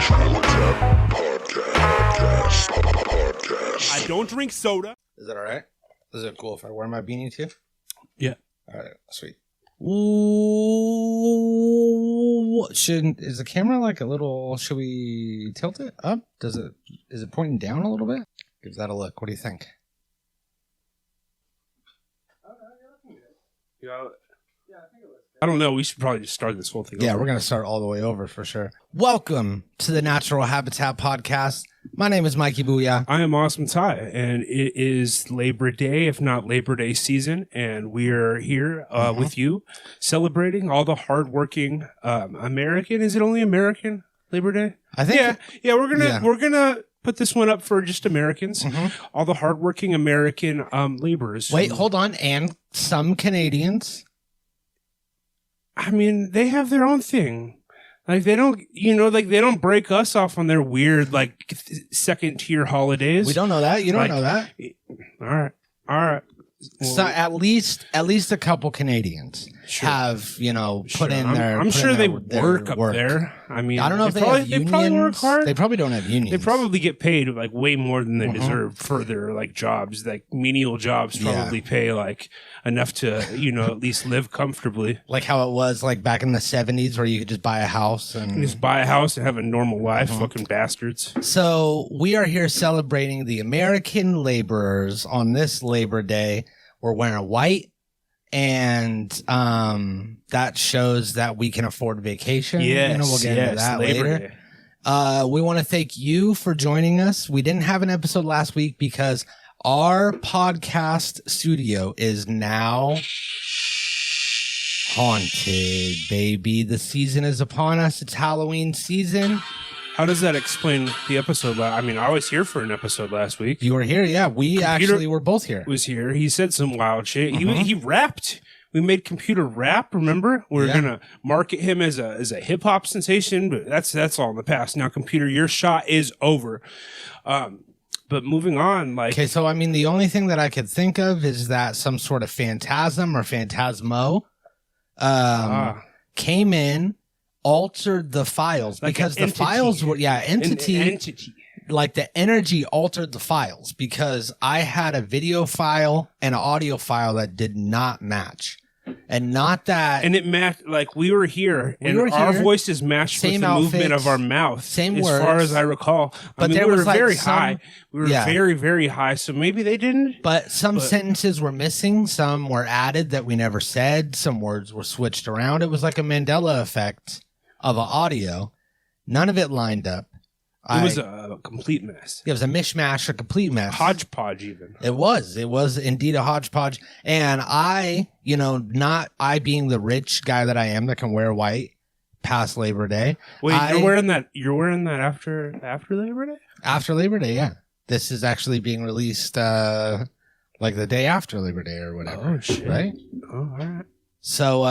Fashionably podcast. I don't drink soda. Is that all right? Is it cool if I wear my beanie too? Yeah. All right, sweet. Ooh, is the camera like a little? Should we tilt it up? Is it pointing down a little bit? Give that a look. What do you think? Yeah. I don't know. We should probably just start this whole thing Yeah, over. we're going to start all the way over for sure. Welcome to the Natural Habitat Podcast. My name is Mikey Booyah. I am Awesome Ty, and it is Labor Day, if not Labor Day season, and we are here with you celebrating all the hardworking American. Is it only American Labor Day? I think. Yeah. We're gonna put this one up for just Americans, all the hardworking American laborers. Wait, hold on. And some Canadians. I mean, they have their own thing. Like they don't, they don't break us off on their weird, like second tier holidays. We don't know that. You don't know that. All right. Well, So at least a couple Canadians have, put in their. I'm sure they their work up there. I mean, I don't know if they have unions. They probably work hard. They probably don't have unions. They probably get paid like way more than they deserve for their like jobs. Like menial jobs probably pay like enough to at least live comfortably. Like how it was like back in the 70s where you could just buy a house and just buy a house and have a normal life. Fucking bastards. So we are here celebrating the American laborers on this Labor Day. We're wearing white, and that shows that we can afford vacation. Yes, we'll get into that Labor later. Day. We want to thank you for joining us. We didn't have an episode last week because our podcast studio is now haunted, baby. The season is upon us. It's Halloween season. How does that explain the episode? I mean, I was here for an episode last week. You were here, yeah. We actually were both here. Was here. He said some wild shit. He rapped. We made Computer rap. Remember, we're gonna market him as a hip hop sensation, but that's all in the past. Now, Computer, your shot is over. But moving on, like okay, so I mean, the only thing that I could think of is that some sort of phantasm or phantasmo came in. Altered the files like because the files were entity like the energy altered the files because I had a video file and an audio file that did not match and not that and it matched like we were here and our voices matched with the movement of our mouth same as words, far as I recall. But I mean, there we was were like very high. We were very, very high. So maybe they didn't. But some sentences were missing. Some were added that we never said. Some words were switched around. It was like a Mandela effect of an audio. None of it lined up. It was a complete mess. It was a mishmash, a complete mess. Hodgepodge even. It was indeed a hodgepodge. And I, not I being the rich guy that I am that can wear white past Labor Day. Wait, you're wearing that after Labor Day? After Labor Day, yeah. This is actually being released like the day after Labor Day or whatever. Oh shit. Right? Oh, all right. So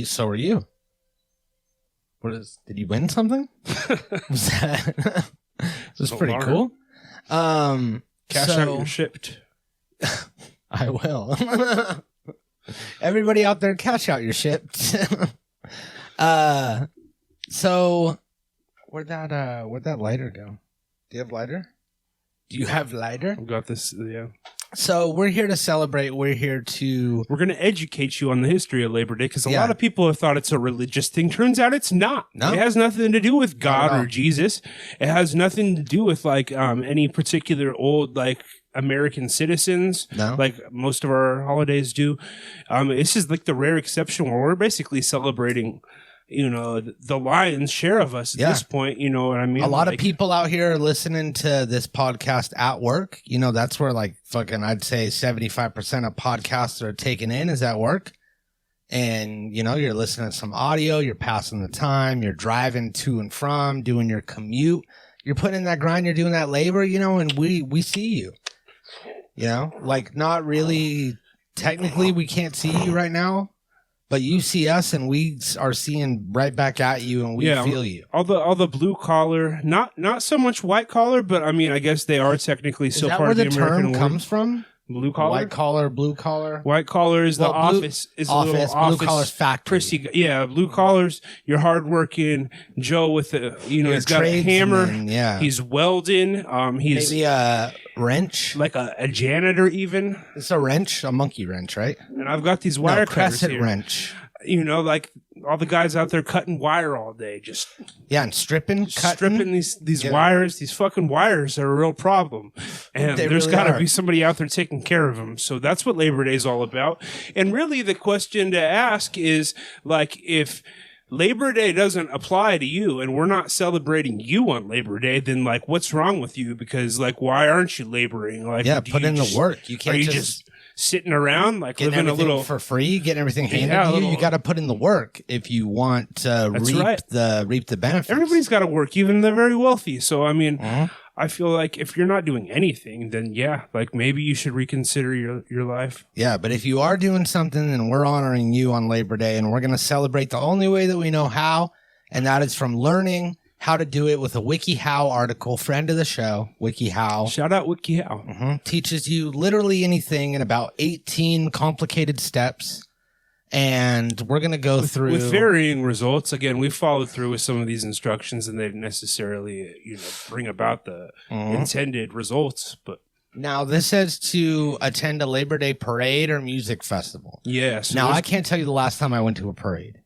so are you. Did you win something? Was that was pretty cool. Cash out your shipped. I will. Everybody out there, cash out your shipped. So where'd that lighter go? Do you have lighter? Do you have lighter? I've got this, yeah. So we're here to celebrate. We're going to educate you on the history of Labor Day because a lot of people have thought it's a religious thing. Turns out it's not. No. It has nothing to do with God or Jesus. It has nothing to do with like any particular old like American citizens, like most of our holidays do. This is like the rare exception where we're basically celebrating the lion's share of us at this point, you know what I mean? A lot of people out here are listening to this podcast at work. That's where like fucking, I'd say 75% of podcasts are taken in is at work. And, you're listening to some audio, you're passing the time, you're driving to and from, doing your commute. You're putting in that grind, you're doing that labor, and we see you. Like not really, technically we can't see you right now. But you see us, and we are seeing right back at you, and we feel you. All the blue collar, not so much white collar, but I mean, I guess they are technically still part of the American term comes from. Blue collar? White collar, blue collar. White collar is the office. Is a little office. Blue collar's factory. Prissy, yeah, blue collars. You're hardworking. Joe with the, he's got a hammer. Yeah. He's welding. He's maybe a wrench. Like a janitor even. It's a wrench, a monkey wrench, right? And I've got these wire cutters crescent here. wrench. Like all the guys out there cutting wire all day, just and stripping these wires. These fucking wires are a real problem, and there's got to be somebody out there taking care of them. So that's what Labor Day is all about. And really, the question to ask is like, if Labor Day doesn't apply to you, and we're not celebrating you on Labor Day, then like, what's wrong with you? Because like, why aren't you laboring? Like, put in the work. You can't just sitting around like living a little for free, getting everything handed to you. You got to put in the work if you want to reap the benefits. Everybody's got to work, even the very wealthy. So I mean, I feel like if you're not doing anything, then like maybe you should reconsider your life. Yeah, but if you are doing something, and we're honoring you on Labor Day, and we're going to celebrate the only way that we know how, and that is from learning how to do it with a WikiHow article. Friend of the show, WikiHow. Shout out WikiHow. Teaches you literally anything in about 18 complicated steps. And we're going to go through with varying results. Again, we followed through with some of these instructions, and they didn't necessarily, bring about the intended results. But now this says to attend a Labor Day parade or music festival. Yes. Now I can't tell you the last time I went to a parade.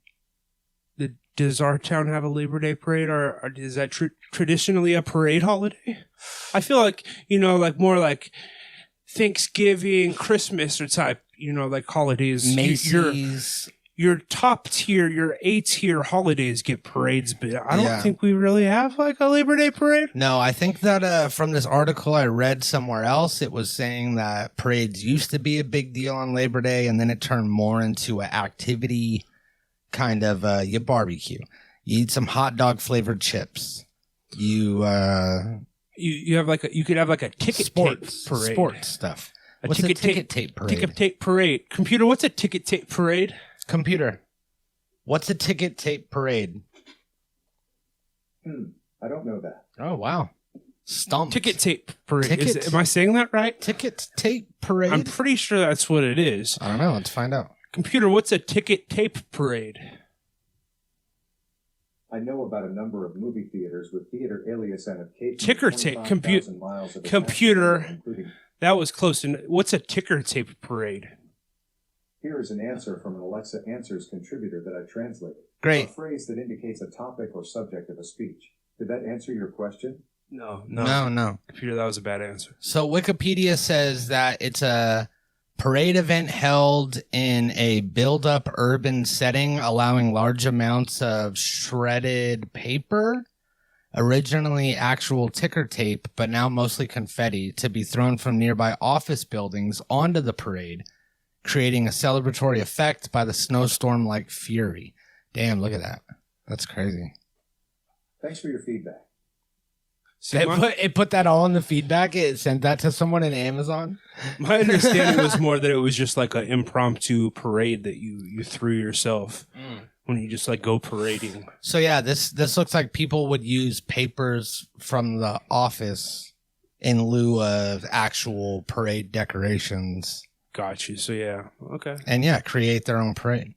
Does our town have a Labor Day parade, or is that traditionally a parade holiday? I feel like, like more like Thanksgiving, Christmas or type, like holidays. Macy's. Your top tier, your A tier holidays get parades, but I don't think we really have like a Labor Day parade. No, I think that from this article I read somewhere else, it was saying that parades used to be a big deal on Labor Day, and then it turned more into an activity. Kind of you barbecue, you eat some hot dog flavored chips, you have like you could have like a ticket tape parade, sports stuff. What's a ticket tape parade? Ticket tape parade. Computer, what's a ticket tape parade? Computer, what's a ticket tape parade? I don't know that. Oh wow, stumped. Ticket tape parade. Am I saying that right? Ticket tape parade. I'm pretty sure that's what it is. I don't know. Let's find out. Computer, what's a ticket tape parade? I know about a number of movie theaters with theater alias and a ticker tape. Computer, that was close. What's a ticker tape parade? Here is an answer from an Alexa Answers contributor that I translated. Great. A phrase that indicates a topic or subject of a speech. Did that answer your question? No. Computer, that was a bad answer. So Wikipedia says that it's a parade event held in a build-up urban setting, allowing large amounts of shredded paper, originally actual ticker tape, but now mostly confetti, to be thrown from nearby office buildings onto the parade, creating a celebratory effect by the snowstorm-like fury. Damn, look at that. That's crazy. Thanks for your feedback. It put that all in the feedback. It sent that to someone in Amazon. My understanding was more that it was just like an impromptu parade that you threw yourself when you just like go parading. So yeah, this looks like people would use papers from the office in lieu of actual parade decorations. Got you. So yeah, okay. And yeah, create their own parade.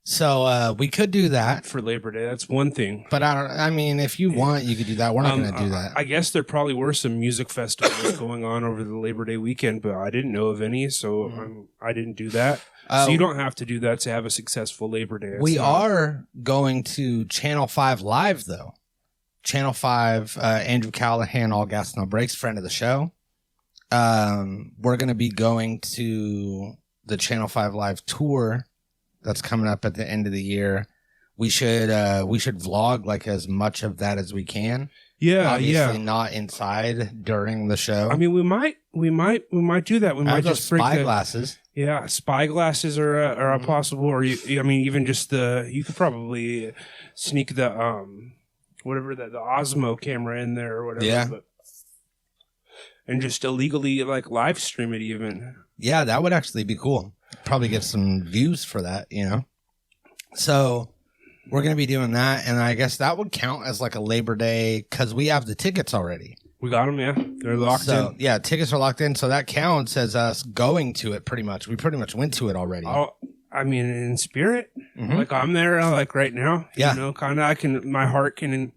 So we could do that for Labor Day. That's one thing. But I mean, if you want, you could do that. We're not going to do that. I guess there probably were some music festivals going on over the Labor Day weekend, but I didn't know of any, so I didn't do that. So you don't have to do that to have a successful Labor Day. We are going to Channel 5 Live, though. Channel 5, Andrew Callahan, All Gas No Breaks, friend of the show. We're going to be going to the Channel 5 Live tour that's coming up at the end of the year. We should vlog like as much of that as we can. Yeah, obviously not inside during the show. I mean, we might do that. We might just bring spyglasses. Yeah, spyglasses are a possible. Or even just you could probably sneak the whatever the Osmo camera in there or whatever. Yeah. And just illegally like live stream it even. Yeah, that would actually be cool. Probably get some views for that, So we're going to be doing that. And I guess that would count as like a Labor Day because we have the tickets already. We got them, yeah. They're locked in. Yeah, tickets are locked in, so that counts as us going to it pretty much. We pretty much went to it already. Oh, I mean, in spirit, like I'm there, like right now. Yeah, you know, kind of. My heart can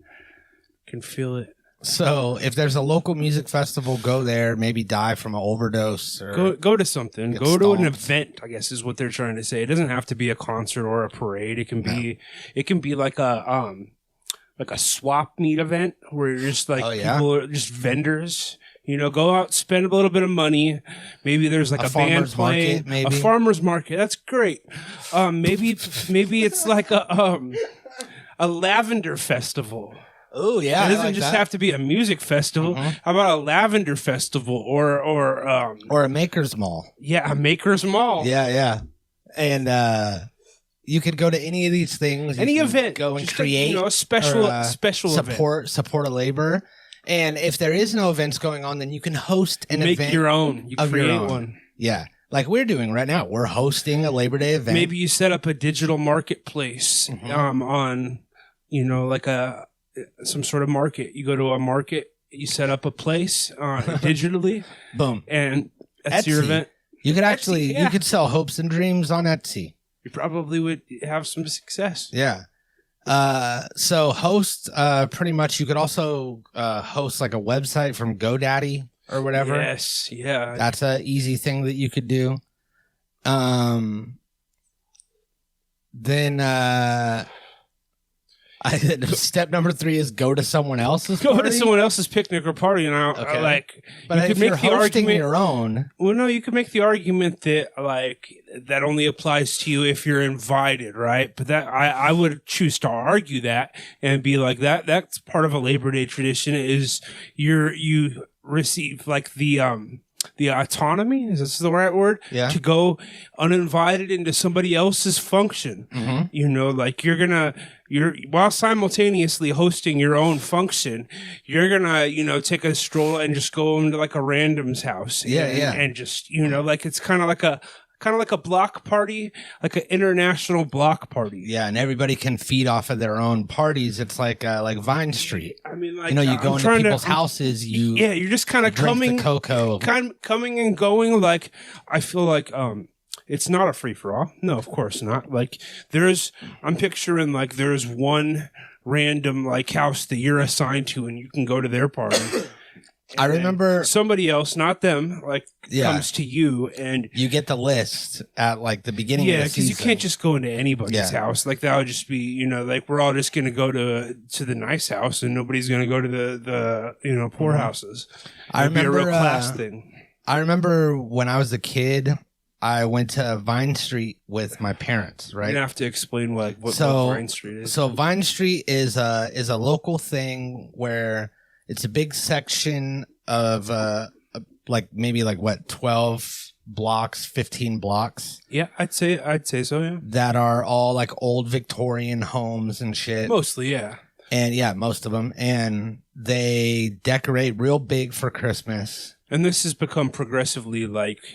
feel it. So if there's a local music festival, go there. Maybe die from an overdose or go to something. Go to an event, I guess is what they're trying to say. It doesn't have to be a concert or a parade. It can be like a swap meet event where you're just like people are just vendors. You know, go out, spend a little bit of money. Maybe there's like a band playing, a farmer's market. That's great. Maybe it's like a lavender festival. Oh yeah, it doesn't just have to be a music festival. How about a lavender festival or a maker's mall? Yeah, a maker's mall. Yeah, and you could go to any of these things. Any event, go and create a special event. Support a labor. And if there is no events going on, then you can host an event. Make your own. You create one. Yeah. Like we're doing right now. We're hosting a Labor Day event. Maybe you set up a digital marketplace on, like some sort of market. You go to a market, you set up a place digitally. Boom. And that's Etsy. Your event. You could actually, you could sell hopes and dreams on Etsy. You probably would have some success. Yeah. So host, pretty much you could also, host like a website from GoDaddy or whatever. Yes. Yeah. That's a easy thing that you could do. Step number 3 is go to someone else's party. Go to someone else's picnic or party. Okay. But you could make the argument your own. Well, no, you could make the argument that that only applies to you if you're invited, right? But that I would choose to argue that and be like that. That's part of a Labor Day tradition. Is you receive like the autonomy, is this the right word? Yeah. To go uninvited into somebody else's function. While simultaneously hosting your own function, you're gonna, take a stroll and just go into like a random's house. And just, it's kind of like a block party, like an international block party. Yeah, and everybody can feed off of their own parties. It's like Vine Street. I mean, like you go into people's houses. You're just kind of coming, cocoa, coming and going. Like I feel like it's not a free for all. No, of course not. Like I'm picturing like there's one random like house that you're assigned to, and you can go to their party. I remember somebody else, not them, comes to you and you get the list at like the beginning of the season. Yeah, because you can't just go into anybody's house. Like that would just be, we're all just going to go to the nice house and nobody's going to go to the poor houses. I remember be a real class thing. I remember when I was a kid, I went to Vine Street with my parents, right? You have to explain what Vine Street is. So Vine Street is a local thing where it's a big section of maybe 12 blocks, 15 blocks. Yeah, I'd say so, yeah. That are all like old Victorian homes and shit. Mostly, yeah. And yeah, most of them. And they decorate real big for Christmas. And this has become progressively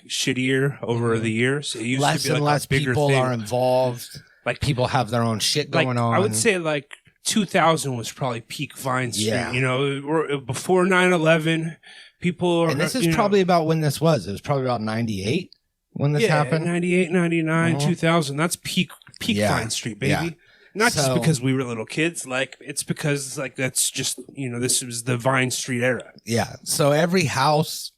shittier over the years. It used less to be and less people thing. are involved. Like people have their own shit going on. I would say 2000 was probably peak Vine Street. Yeah. Before 9/11, people are... And this is probably about when this was. It was probably about 98 when this happened. 98, 99, 2000. That's peak Vine Street, baby. Yeah. Not just because we were little kids. It's because that's just, this was the Vine Street era. Yeah. So every house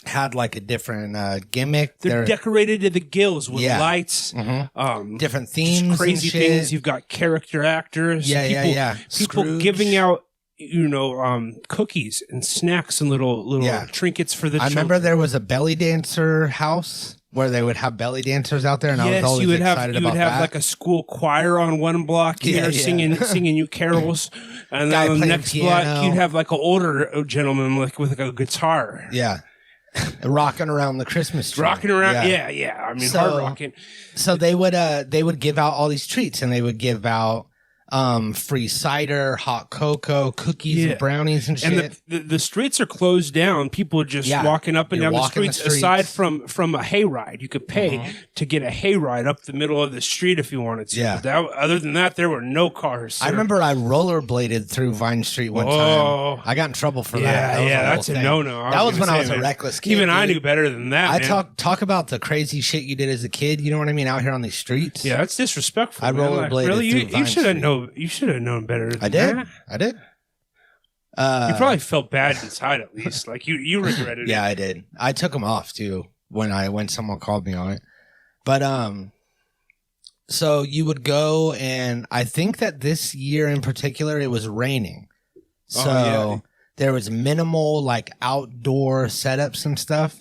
had a different gimmick. They're decorated to the gills with lights, different themes, crazy things. You've got character actors, people Scrooge. Giving out, cookies and snacks and little trinkets for the children. I remember there was a belly dancer house where they would have belly dancers out there, and I was always excited about that. You would have a school choir on one block here singing you carols, and then on the next block you'd have an older gentleman with a guitar. Yeah. Rocking around the Christmas tree. Rocking around, yeah. I mean, hard rocking. So they would give out all these treats, and they would give out free cider, hot cocoa, cookies and brownies and shit. And the streets are closed down. People are just walking up and down the streets. Aside from a hayride, you could pay to get a hayride up the middle of the street if you wanted to. Yeah. But other than that, there were no cars. I remember I rollerbladed through Vine Street one time. I got in trouble for that. That's a no-no. That was when I was a reckless kid. Even I knew better than that. Talk about the crazy shit you did as a kid. You know what I mean? Out here on these streets. Yeah, that's disrespectful. I rollerbladed really, through Vine you should have Street. known. You should have known better than I did. that. I did. You probably felt bad inside, at least. Like you regretted it. Yeah, I did. I took them off too when someone called me on it. But so you would go, and I think that this year in particular it was raining, so there was minimal like outdoor setups and stuff,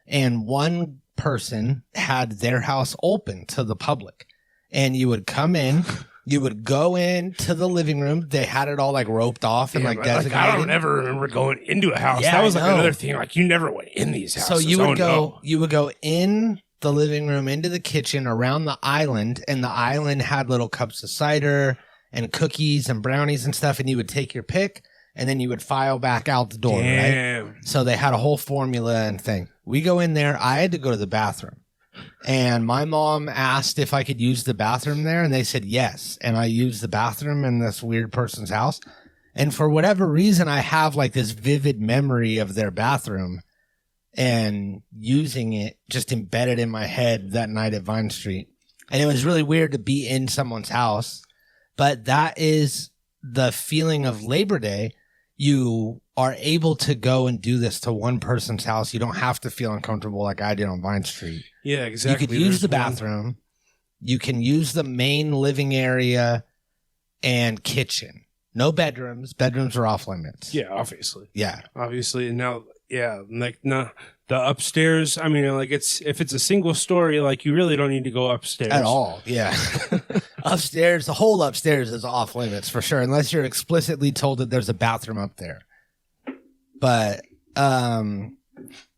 and one person had their house open to the public, and you would come in. You would go into the living room. They had it all like roped off and like designated. I don't ever remember going into a house. Yeah, that was like another thing. Like you never went in these houses. So you would go in the living room, into the kitchen, around the island, and the island had little cups of cider and cookies and brownies and stuff, and you would take your pick, and then you would file back out the door, right? So they had a whole formula and thing. We go in there. I had to go to the bathroom. And my mom asked if I could use the bathroom there, and they said yes. And I used the bathroom in this weird person's house. And for whatever reason, I have like this vivid memory of their bathroom and using it just embedded in my head that night at Vine Street. And it was really weird to be in someone's house. But that is the feeling of Labor Day. You are able to go and do this to one person's house. You don't have to feel uncomfortable like I did on Vine Street. Yeah, exactly. You could use the bathroom. You can use the main living area and kitchen. No bedrooms. Bedrooms are off limits. Yeah, obviously. Yeah. Obviously. And now, the upstairs, I mean, like if it's a single story, like you really don't need to go upstairs. At all. Yeah. Upstairs, the whole upstairs is off limits for sure, unless you're explicitly told that there's a bathroom up there. But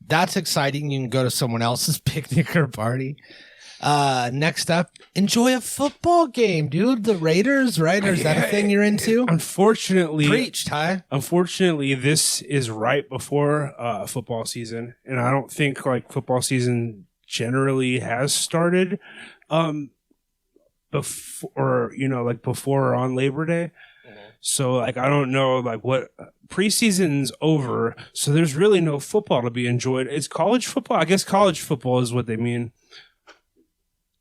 that's exciting. You can go to someone else's picnic or party. Next up, enjoy a football game, dude. The Raiders, right? Or is that a thing you're into? Unfortunately, preach, Ty. Unfortunately, this is right before football season, and I don't think like football season generally has started before or on Labor Day. So like I don't know like what preseason's over, so there's really no football to be enjoyed. It's college football. I guess college football is what they mean.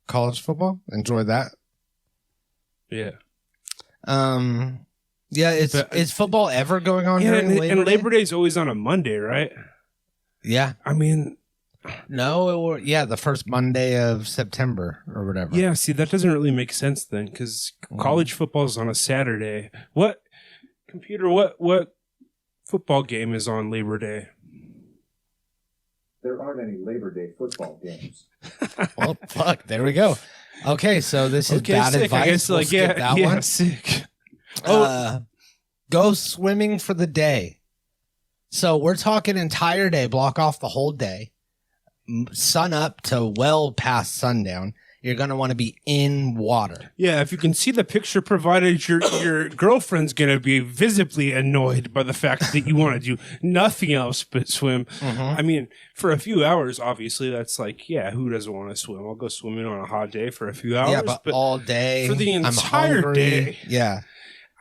College football, enjoy that. Yeah. Is football ever going on during Labor Day? And Labor Day is always on a Monday, right? Yeah. I mean, no, the first Monday of September or whatever. Yeah, see, that doesn't really make sense then, because college football is on a Saturday. What football game is on Labor Day? There aren't any Labor Day football games. Well, fuck. There we go. Okay, so this is bad sick. advice. I guess, we'll skip that one. Sick. Go swimming for the day. So we're talking entire day. Block off the whole day. Sun up to well past sundown. You're going to want to be in water. Yeah, if you can see the picture provided, your girlfriend's going to be visibly annoyed by the fact that you want to do nothing else but swim. I mean, for a few hours, obviously, that's like, yeah, who doesn't want to swim? I'll go swimming on a hot day for a few hours. Yeah, but all day. For the entire day. Yeah.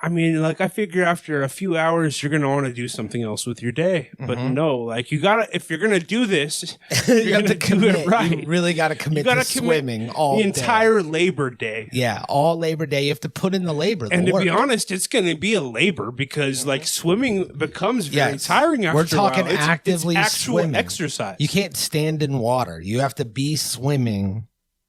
I mean, like, I figure after a few hours, you're going to want to do something else with your day. But no, like, if you're going to do this, you have to commit. Do it right. You really got to commit to swimming all the day. entire Labor Day. Yeah, all Labor Day. You have to put in the labor. And to be honest, it's going to be a labor because, like, swimming becomes very tiring after We're talking a while. actively it's actual swimming. Exercise. You can't stand in water. You have to be swimming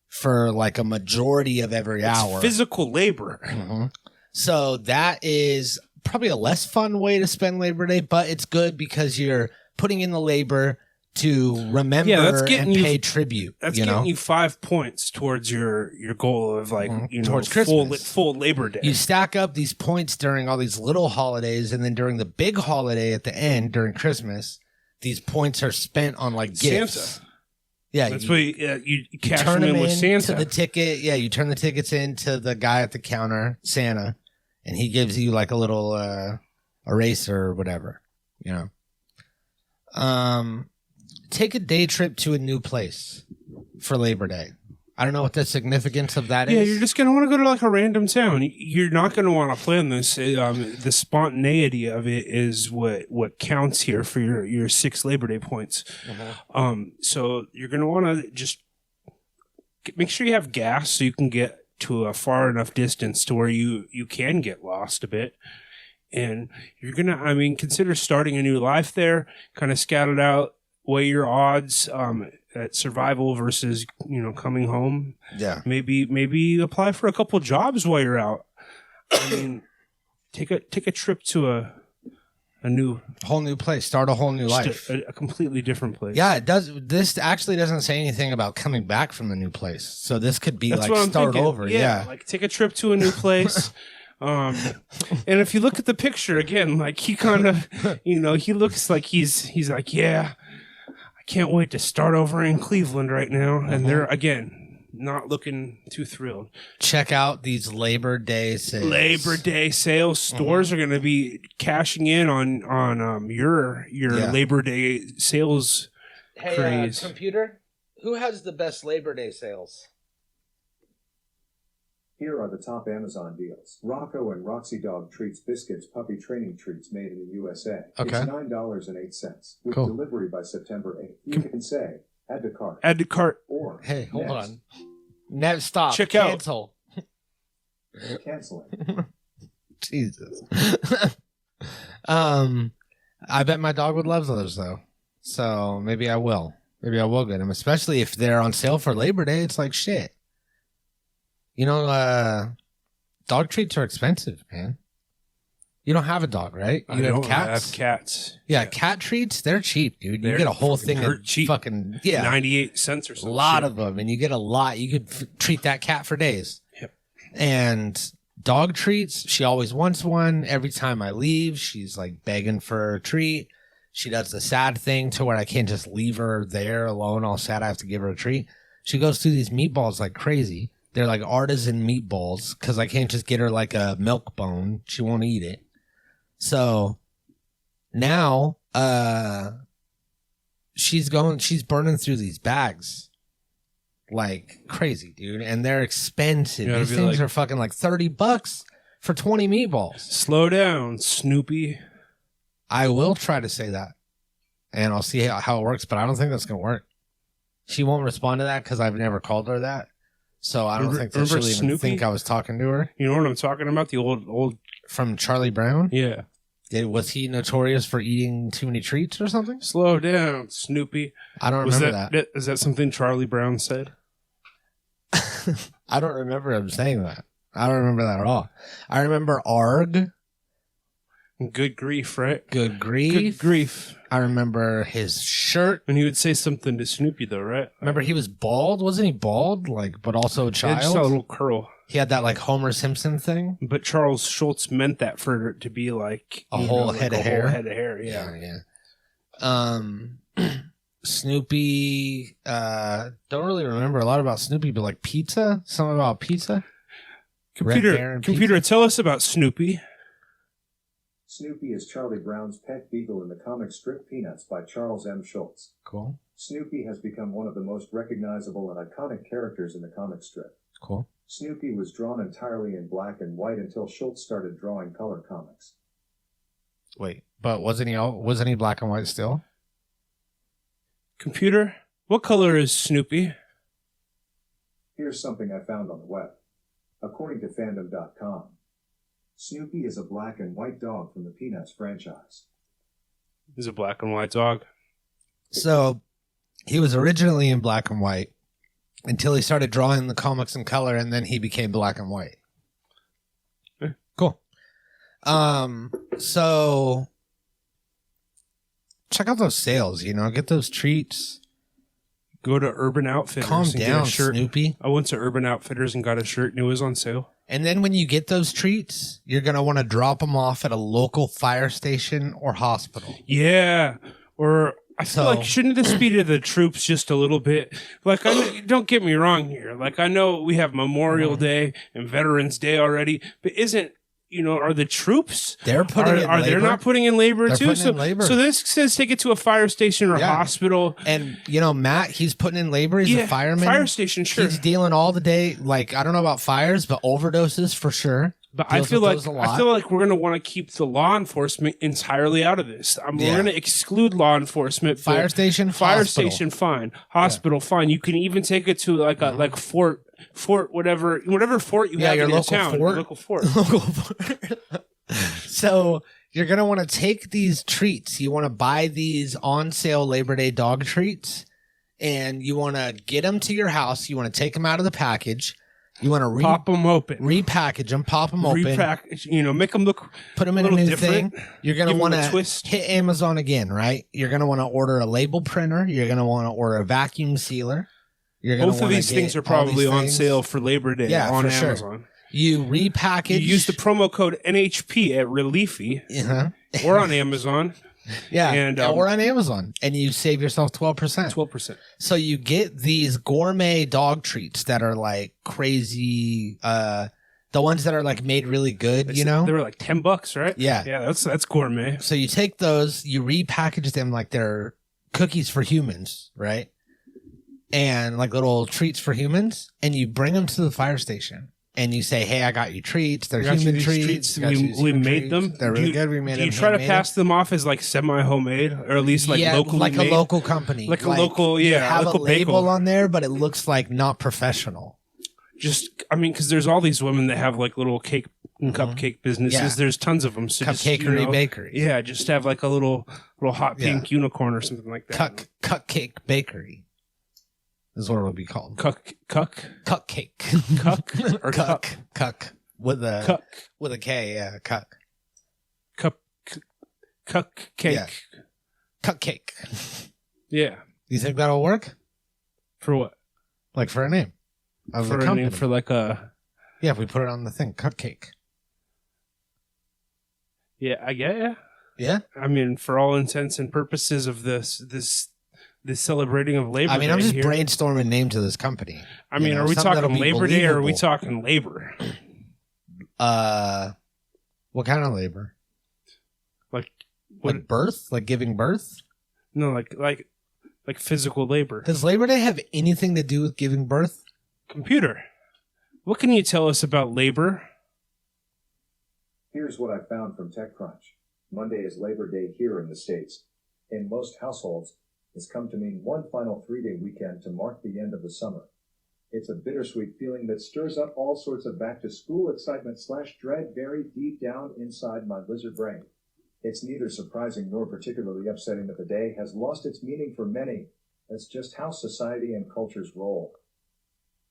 for, like, a majority of every hour. Physical labor. So that is probably a less fun way to spend Labor Day, but it's good because you're putting in the labor to remember and pay tribute. That's getting you 5 points towards your goal of like towards Christmas. Full Labor Day. You stack up these points during all these little holidays, and then during the big holiday at the end during Christmas, these points are spent on like gifts. Santa. Yeah, that's why you cash them in with Santa. To the ticket. Yeah, you turn the tickets in to the guy at the counter, Santa, and he gives you like a little eraser or whatever, you know. Take a day trip to a new place for Labor Day. I don't know what the significance of that is. Yeah, you're just going to want to go to like a random town. You're not going to want to plan this. The spontaneity of it is what counts here for your 6 Labor Day points. So you're going to want to just make sure you have gas so you can get to a far enough distance to where you can get lost a bit. And you're going to, consider starting a new life there, kind of scout it out, weigh your odds at survival versus, coming home. Yeah. Maybe apply for a couple jobs while you're out. Take a trip to a whole new place, start a whole new life. A completely different place. Yeah, it does. This actually doesn't say anything about coming back from the new place. So this could be That's like start thinking. Over. Yeah. Like take a trip to a new place. And if you look at the picture again, like he kind of, he looks like he's like, yeah, I can't wait to start over in Cleveland right now. And they're, again, not looking too thrilled. Check out these Labor Day sales. Labor Day sales. Stores are going to be cashing in on your Labor Day sales craze. Computer, who has the best Labor Day sales? Here are the top Amazon deals. Rocco and Roxy Dog Treats Biscuits Puppy Training Treats made in the USA. Okay. It's $9.08. With cool. delivery by September 8th. You can say, add to cart. Add to cart. Or, hey, hold on. Never stop. Check Cancel. out. Canceling. Jesus. I bet my dog would love those, though. So maybe I will. Maybe I will get them, especially if they're on sale for Labor Day. It's like shit. Dog treats are expensive, man. You don't have a dog, right? You have cats. Yeah, cat treats, they're cheap, dude. You get a whole thing of cheap. Fucking, yeah. 98 cents or something. A lot of them, and you get a lot. You could treat that cat for days. Yep. And dog treats, she always wants one. Every time I leave, she's like begging for a treat. She does the sad thing to where I can't just leave her there alone, all sad. I have to give her a treat. She goes through these meatballs like crazy. They're like artisan meatballs because I can't just get her like a milk bone. She won't eat it. So now she's burning through these bags like crazy, dude. And they're expensive. These things are fucking like $30 for 20 meatballs. Slow down, Snoopy. I will try to say that. And I'll see how it works, but I don't think that's going to work. She won't respond to that because I've never called her that. So I don't think that she'll even think I was talking to her. You know what I'm talking about? The old from Charlie Brown? Yeah. Was he notorious for eating too many treats or something? Slow down, Snoopy. I don't remember that. Is that something Charlie Brown said? I don't remember him saying that. I don't remember that at all. I remember ARG. Good grief, right? Good grief. Good grief. I remember his shirt. And he would say something to Snoopy, though, right? Remember he was bald? Wasn't he bald? But also a child? Yeah, just a little curl. He had that Homer Simpson thing. But Charles Schultz meant that for it to be like a whole head of hair. Whole head of hair, yeah. Snoopy, don't really remember a lot about Snoopy, but pizza? Something about pizza? Computer, tell us about Snoopy. Snoopy is Charlie Brown's pet beagle in the comic strip Peanuts by Charles M. Schultz. Cool. Snoopy has become one of the most recognizable and iconic characters in the comic strip. Cool. Snoopy was drawn entirely in black and white until Schultz started drawing color comics. Wait, but wasn't he black and white still? Computer, what color is Snoopy? Here's something I found on the web. According to fandom.com, Snoopy is a black and white dog from the Peanuts franchise. He's a black and white dog. So he was originally in black and white until he started drawing the comics in color, and then he became black and white. Cool. So check out those sales, get those treats. Go to Urban Outfitters. Calm and down, get a shirt. Snoopy. I went to Urban Outfitters and got a shirt, and it was on sale. And then when you get those treats, you're going to want to drop them off at a local fire station or hospital. Yeah. Or I feel like, shouldn't this be to the troops just a little bit? Don't get me wrong here. I know we have Memorial Day and Veterans Day already, but isn't are the troops? They're putting in labor. They're not putting in labor They're too? putting in labor. So this says take it to a fire station or hospital. And Matt, he's putting in labor. He's a fireman. Fire station, sure. He's dealing all the day. Like, I don't know about fires, but overdoses for sure. But I feel like we're going to want to keep the law enforcement entirely out of this. We're going to exclude law enforcement. Fire station, fine. Hospital, fine. You can even take it to like fort, whatever fort you have in your town. Your local fort. So you're going to want to take these treats. You want to buy these on sale Labor Day dog treats, and you want to get them to your house. You want to take them out of the package. You want to pop them open, repackage them, pop them open, make them look, put them in a new different. thing. You're going to want to hit Amazon again, right? You're going to want to order a label printer. You're going to want to order a vacuum sealer. Both of these things are probably on sale for Labor Day on Amazon. Sure. You repackage. You use the promo code NHP at Reliefy or on Amazon. Or on Amazon, and you save yourself 12%. 12%. So you get these gourmet dog treats that are like crazy. The ones that are like made really good, they were like $10, right? Yeah, that's gourmet. So you take those, you repackage them like they're cookies for humans, right? And like little treats for humans, and you bring them to the fire station. And you say, "Hey, I got you treats. They're human treats. We made them. They're really good. We made them. Do you try to pass them off as like semi-homemade, or at least like locally like made? A local company, like a local, you have local a label bagel on there, but it looks like not professional. Because there's all these women that have like little cake and cupcake businesses. Yeah. There's tons of them. So Cupcakery bakery. Yeah, just have like a little hot pink unicorn or something like that. Cupcake bakery. Is what it would be called. Cupcake. Cuck or cuck with a K. Yeah, cuck. Cupcake. Yeah. Cupcake. Yeah. You think that'll work? For what? Like for a name. For a name for like a. Yeah, if we put it on the thing, cupcake. Yeah, I get it. Yeah. I mean, for all intents and purposes of this celebrating of Labor Day. I'm just brainstorming name to this company. Are we talking Labor Day or are we talking labor? What kind of labor? Like birth? Like giving birth? No, like physical labor. Does Labor Day have anything to do with giving birth? Computer. What can you tell us about labor? Here's what I found from TechCrunch. Monday is Labor Day here in the States. In most households, it's come to mean one final 3-day weekend to mark the end of the summer. It's a bittersweet feeling that stirs up all sorts of back-to-school excitement / dread buried deep down inside my lizard brain. It's neither surprising nor particularly upsetting that the day has lost its meaning for many. That's just how society and cultures roll.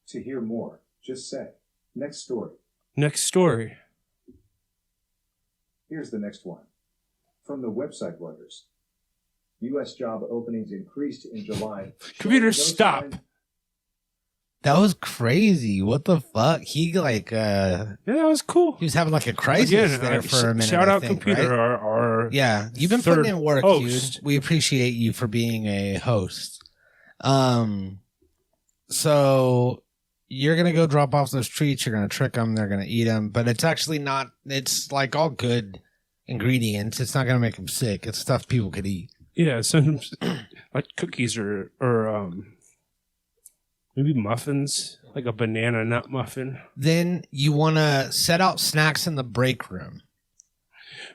To hear more, just say, next story. Next story. Here's the next one. From the website Reuters. U.S. job openings increased in July. Computer, stop. That was crazy. What the fuck? He yeah, that was cool. He was having like a crisis there for a minute. Shout out Computer, right? our yeah. You've been putting in work, dude. We appreciate you for being a host. So you're gonna go drop off those treats. You're gonna trick them. They're gonna eat them, but it's actually not. It's like all good ingredients. It's not gonna make them sick. It's stuff people could eat. Yeah, sometimes like cookies or maybe muffins, like a banana nut muffin. Then you want to set out snacks in the break room.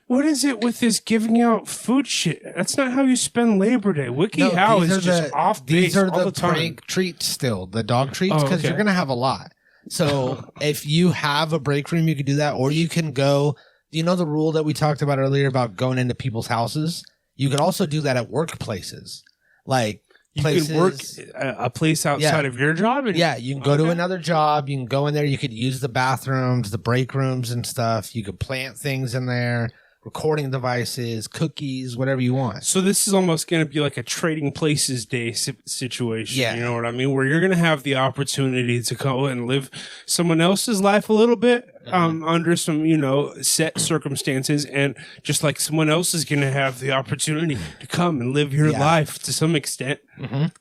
What is it with this giving out food shit? That's not how you spend Labor Day. WikiHow is just off base all the time. These are the break treats still, the dog treats, because you're going to have a lot. So if you have a break room, you can do that, or you can go. Do you know the rule that we talked about earlier about going into people's houses? You can also do that at workplaces, like places. You could work a place outside of your job. Yeah, you can go to another job. You can go in there. You could use the bathrooms, the break rooms and stuff. You could plant things in there, recording devices, cookies, whatever you want. So this is almost going to be like a trading places day situation. Yeah. You know what I mean? Where you're going to have the opportunity to go and live someone else's life a little bit. Under some, set circumstances, and just like someone else is going to have the opportunity to come and live your life to some extent.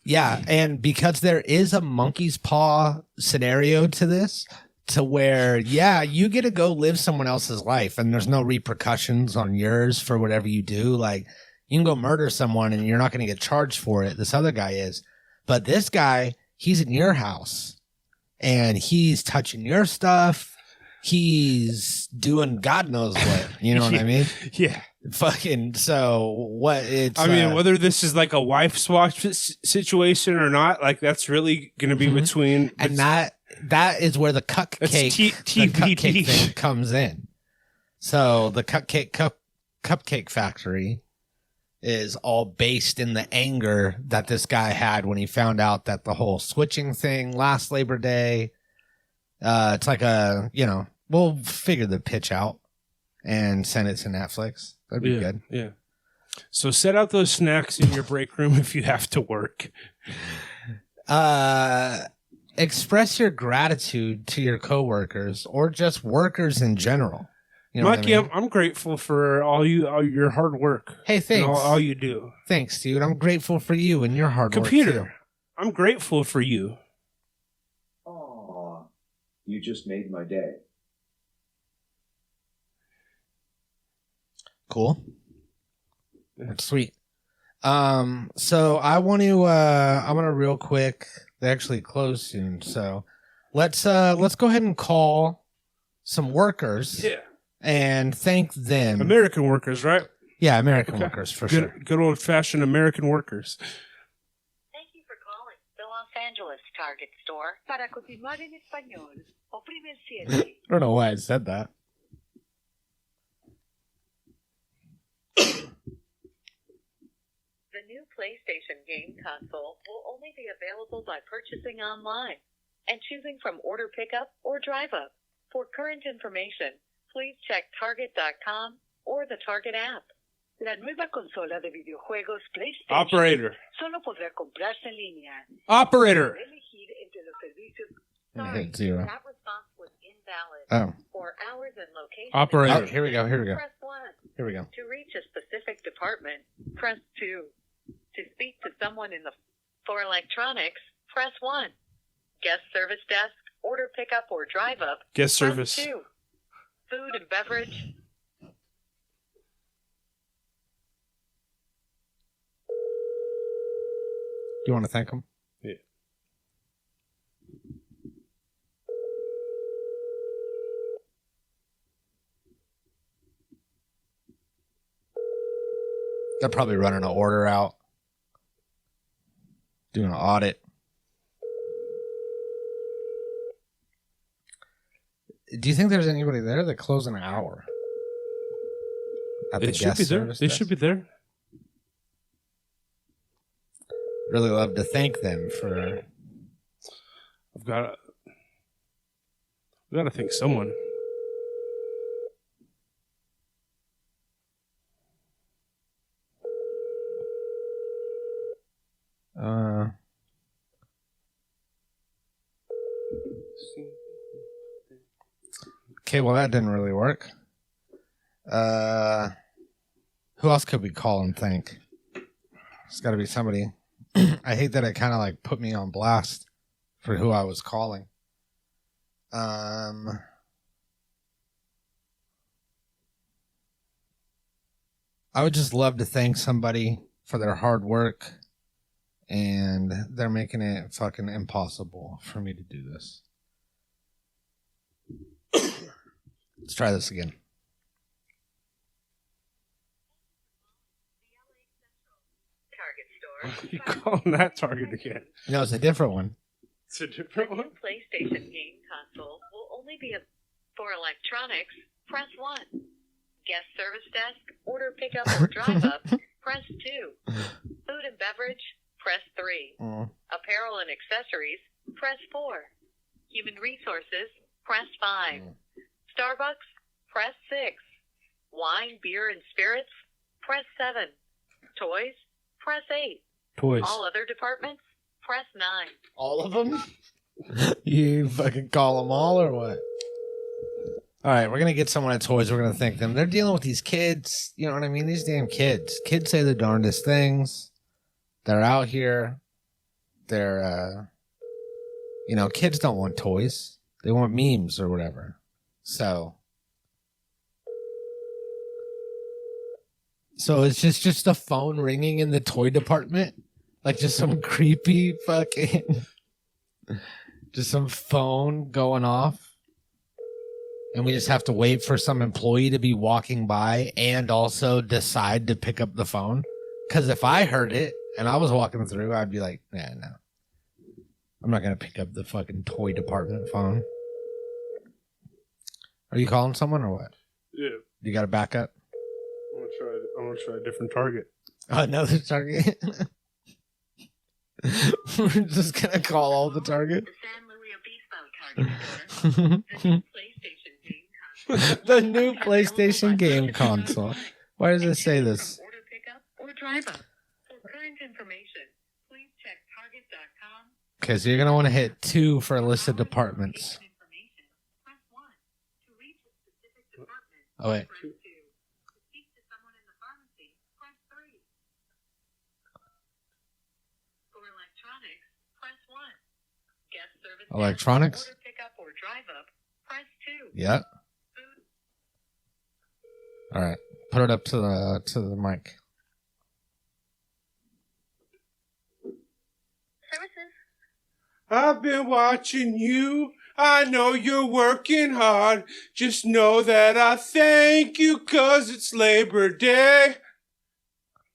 Yeah, and because there is a monkey's paw scenario to this, to where, yeah, you get to go live someone else's life and there's no repercussions on yours for whatever you do. Like, you can go murder someone and you're not going to get charged for it. This other guy is. But this guy, he's in your house and he's touching your stuff. He's doing God knows what. You know what I mean? Yeah. Fucking, so what it's. I mean, whether this is like a wife swap situation or not, like that's really going to be between. And that is where the cupcake thing comes in. So the cupcake factory is all based in the anger that this guy had when he found out that the whole switching thing last Labor Day. It's like we'll figure the pitch out and send it to Netflix. That'd be good. Yeah. So set out those snacks in your break room if you have to work. Express your gratitude to your coworkers or just workers in general. You know Mikey, what I mean? I'm grateful for all your hard work. Hey, thanks. And all you do. Thanks, dude. I'm grateful for you and your hard Computer, work, too. I'm grateful for you. Aw, you just made my day. Cool. That's sweet. So I want to real quick. They actually close soon, so let's go ahead and call some workers. Yeah. And thank them. American workers, right? Yeah, American workers for sure. Good old fashioned American workers. Thank you for calling the Los Angeles Target store. Para continuar en español, oprime el 7. I don't know why I said that. The new PlayStation game console will only be available by purchasing online and choosing from order pickup or drive up. For current information, please check Target.com or the Target app. La nueva consola de videojuegos PlayStation Operator. solo podrá comprarse en línea. Operator. Elegir entre los servicios. I Sorry, hit 0. that response was invalid. Oh. For hours and location. Operator. Oh, here we go. Press 1. Here we go. To reach a specific department, press 2. To speak to someone for electronics, press 1. Guest service desk, order pickup or drive up. Guest press service. 2. Food and beverage. Do you want to thank them? Yeah. They're probably running an order out, doing an audit. Do you think there's anybody there that closed in an hour? At the They should guest be there. service They desk? should be there. Really love to thank them for. I've got to thank someone. Okay, well that didn't really work. Who else could we call and thank? It's got to be somebody. I hate that it kind of like put me on blast for who I was calling. I would just love to thank somebody for their hard work, and they're making it fucking impossible for me to do this. Let's try this again. Target store. You calling that Target again? No, it's a different one. It's a different The one. new PlayStation game console will only be for electronics. Press 1. Guest service desk, order pickup or drive up. Press 2. Food and beverage. Press 3. Apparel and accessories. Press 4. Human resources. Press 5. Starbucks. Press 6. Wine, beer, and spirits. Press 7. Toys. Press 8. Toys. All other departments. Press 9. All of them? You fucking call them all or what? All right, we're going to get someone at Toys. We're going to thank them. They're dealing with these kids. You know what I mean? These damn kids. Kids say the darndest things. They're out here. They're, kids don't want toys. They want memes or whatever. So it's just a phone ringing in the toy department? Like just some creepy fucking... just some phone going off? And we just have to wait for some employee to be walking by and also decide to pick up the phone? Because if I heard it and I was walking through, I'd be like, nah, no. I'm not going to pick up the fucking toy department phone. Are you calling someone or what? Yeah. You got a backup? I'm gonna try a different target. Another target? We're just going to call all the targets? The new PlayStation game console. Why does it say this? Order pickup or drive up. For current information, please check target.com. Okay, so you're going to want to hit 2 for a list of departments. Press 1. To reach a specific department, Oh, wait. press 2. To speak to someone in the pharmacy, press 3. For electronics, press 1. Guest service, Electronics? order pickup or drive up, press 2. Yeah. Food All right. Put it up to the mic. services. I've been watching you. I know you're working hard. Just know that I thank you 'cause it's Labor Day.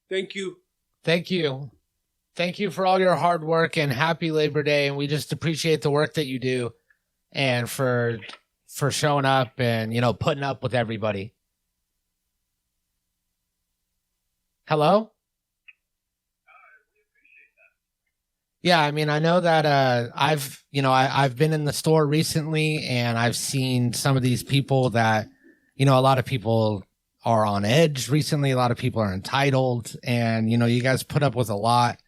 Thank you. Thank you. Thank you for all your hard work and happy Labor Day. And we just appreciate the work that you do and for showing up and, you know, putting up with everybody. Hello? Yeah, I mean, I know that I've been in the store recently and I've seen some of these people that, you know, a lot of people are on edge recently. A lot of people are entitled and, you know, you guys put up with a lot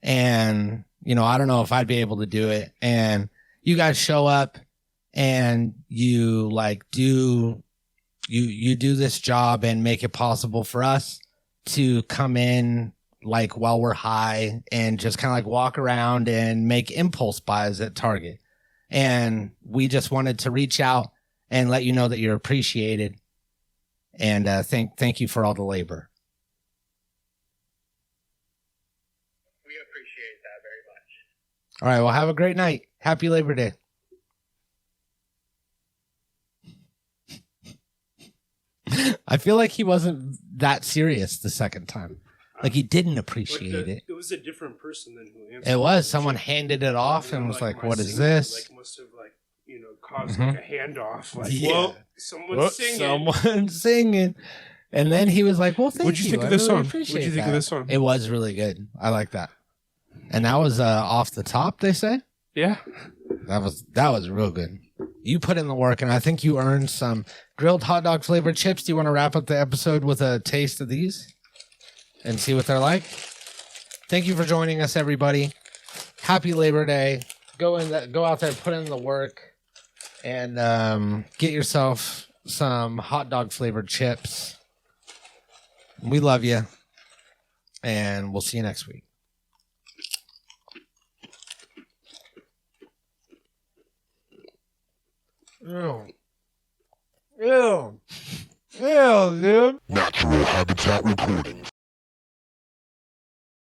and, you know, I don't know if I'd be able to do it. And you guys show up and you like you do this job and make it possible for us to come in like while we're high and just kind of like walk around and make impulse buys at Target. And we just wanted to reach out and let you know that you're appreciated. And thank you for all the labor. We appreciate that very much. All right. Well, have a great night. Happy Labor Day. I feel like he wasn't that serious the second time. Like he didn't appreciate it. It was a different person than who answered. It was. Someone handed it off and was like, "What is this?" Like must have like, you know, caused like a handoff. Like, Yeah. whoa, someone's singing. Someone's singing. And then he was like, "Well, thank you. What'd you think of I this really song? appreciate What'd you think that." of this song? It was really good. I like that. And that was off the top, they say? Yeah. That was real good. You put in the work, and I think you earned some grilled hot dog flavored chips. Do you want to wrap up the episode with a taste of these and see what they're like? Thank you for joining us, everybody. Happy Labor Day. Go out there, put in the work, and get yourself some hot dog flavored chips. We love you, and we'll see you next week. Ew. Ew. Ew, dude. Natural Habitat Recordings.